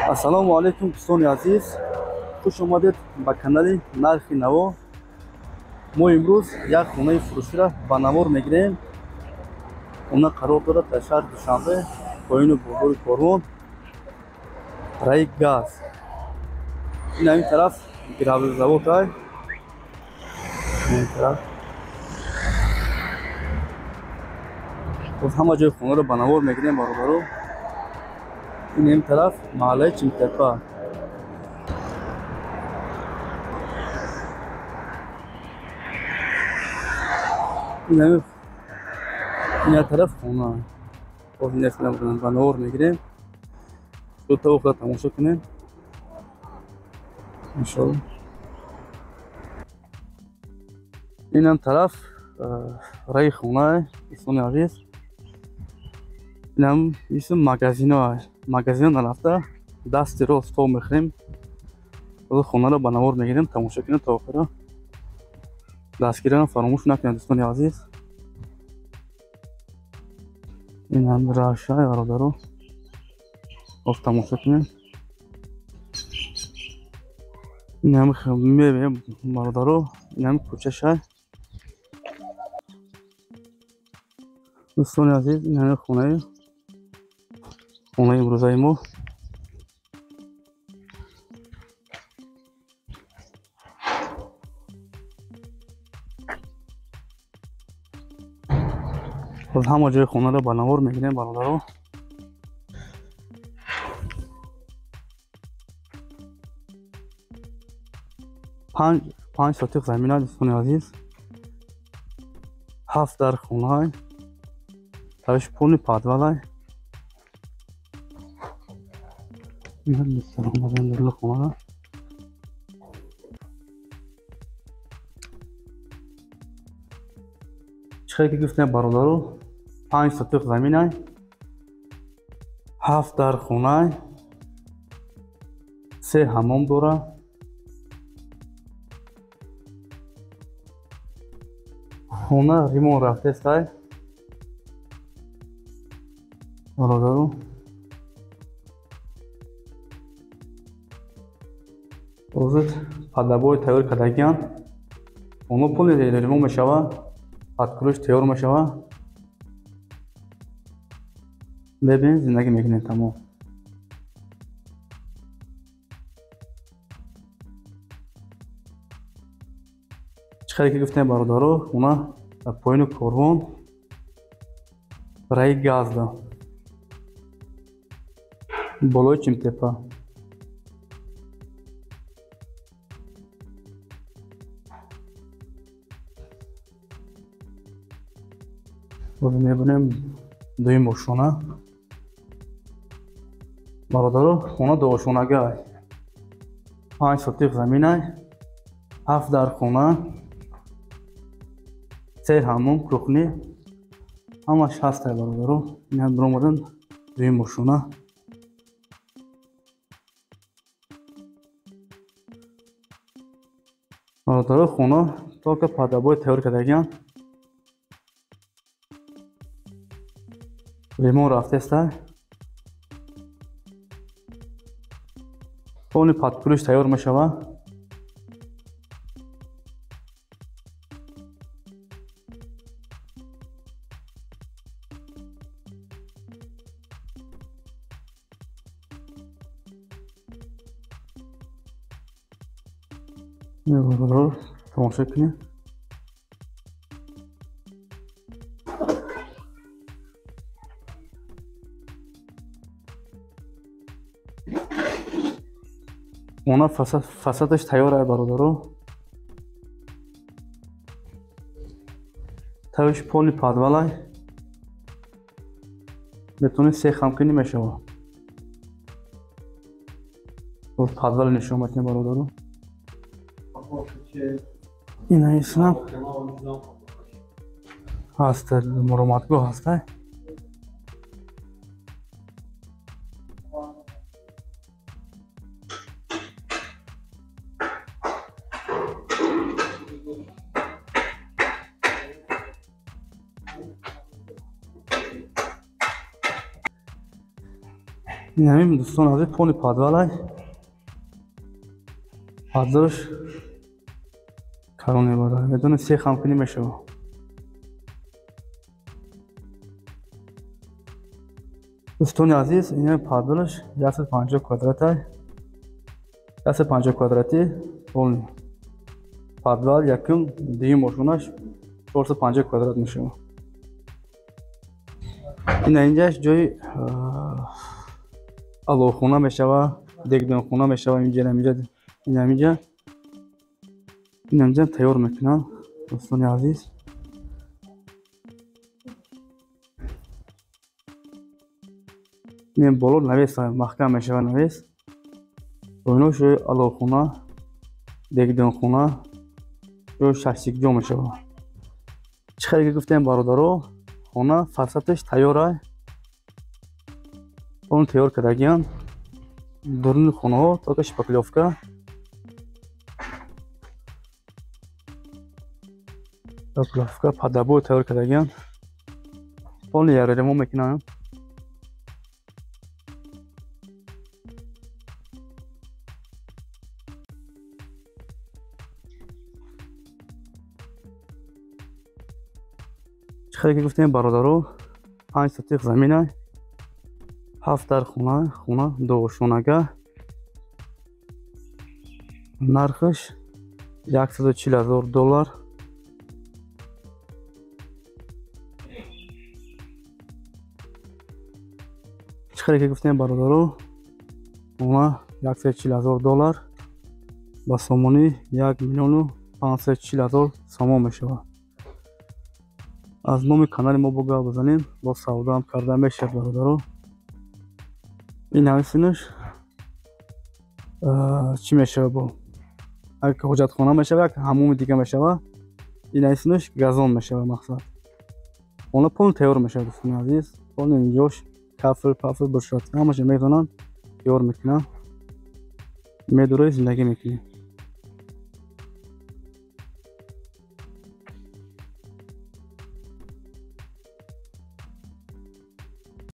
Assalomu alaykum do'stoni aziz. Xush omaded ba kanali Narxi Navo. Mo imroz як хонаи фурӯширо ба навор мегирем. Хона қарор дорад дар шаҳри Душанбе, поёни бозори Корвон, раи газ. Ин ҳамин тараф гравилзавод ай. Ин тараф. Боз ҳама ҷои хонаро ба навор мегирем бародаро. Ин ҳамин тараф маҳаллаи Чимтепа. ин тараф хона. Боз ин тараф ба навор мегирем. Ду та охира тамошо кунем. Иншаллоҳ. ин ҳам тараф раи хона до'стони азиз. ин ҳам исм магазино ай. Магазино нарафта дасти рост то мехрем. Боз хонаро ба навор мегирем, тамошо кунем та охира. Дастгирона фаромӯш накунед до'стони азиз. ин ҳам равшай бародаро. Боз тамошо кунем. ин ҳам мебинем бародаро. ин ҳам кӯчашай. دوستان عزیز این همه خونه امروزه ما. باز همه جای خونه رو به نوار میگیریم برادرها. پنج ساتیق زمین های دوستان عزیز. 7 در خونه های تاش پونی پادوالای. این لیستر اومدن در خونه. چه که گفتم برادرو 5 ساتیق زمین های 7 در خونه های 3 حمام داره. خونه ریمون رفته است برادرو. روزت پدبای تیار کردگیان اونو پول ریمون میشوه. پدکروش تیار میشوه. ببین زندگی میکنید تمام. چقدر که گفتیم برادرو اونا پایین کاروان رای گاز ده بالای چیمتپا. باز میبینیم دوی ماشونه برادرو. خونه دو آشونگاه 5 ساتیق زمین های 7 در خونه 3 حمام کخنی همش هست برادرو. این هم برامدن دوی ماشونه. برادرو خونه تا که پدبای تیار کردگیان ریمون رفته است. پونی پدکروش تیار میشوه. برادرو تماشا کنید. اونا فسادش تیاره برادرو. تاش پولی پادوالای بتونی سیخ هم کنی میشوه. باز پادوال نشون میکنی برادرو. این اسم هست مرامتگاه هست. این همین دوستان عزیز پول پادوال حاضرش کارونه بوده بدون سه خامکنی میشه دوستان عزیز این پادوالش 150 کвадрат 150 کвадраتی پول پادوال یکم دیگه ماشونش 450 کвадрат میشه این اینجاش جای алло خونه میشه دگدون خونه میشه اینجا تیار میکنن دوستان عزیز این بالا نویس محکم میشه نویس اینو شوی алло خونه دگدون خونه جو شخصی جو میشه چه که گفتیم برادرو خونه فرصتش تیاره اون تیار کردگیان درون خونه ها تا که شپکلیوفکا پدبو تیار کردگیان اون یاره ریمو میکنن چه که گفتیم برادرو 5 سوتیق زمینه 7 در خونه دو شونگه نرخش $140,000 چقدر که گفتیم برادرو اونا $140,000 با سامانی 1,540,000 سامان میشه از نام کانال ما بگاه بزنیم با سودا هم کرده میشه برادرو این نویسینش چی میشه با اگه حجت خانه میشه و هموم دیگه میشه و این نویسینش گازون میشه و مقصد اونا پول تیار میشه دوستان عزیز پول اینجاش کافر پافر برشاد همشه میزنن تیار میکنن میدوره زندگی میکنی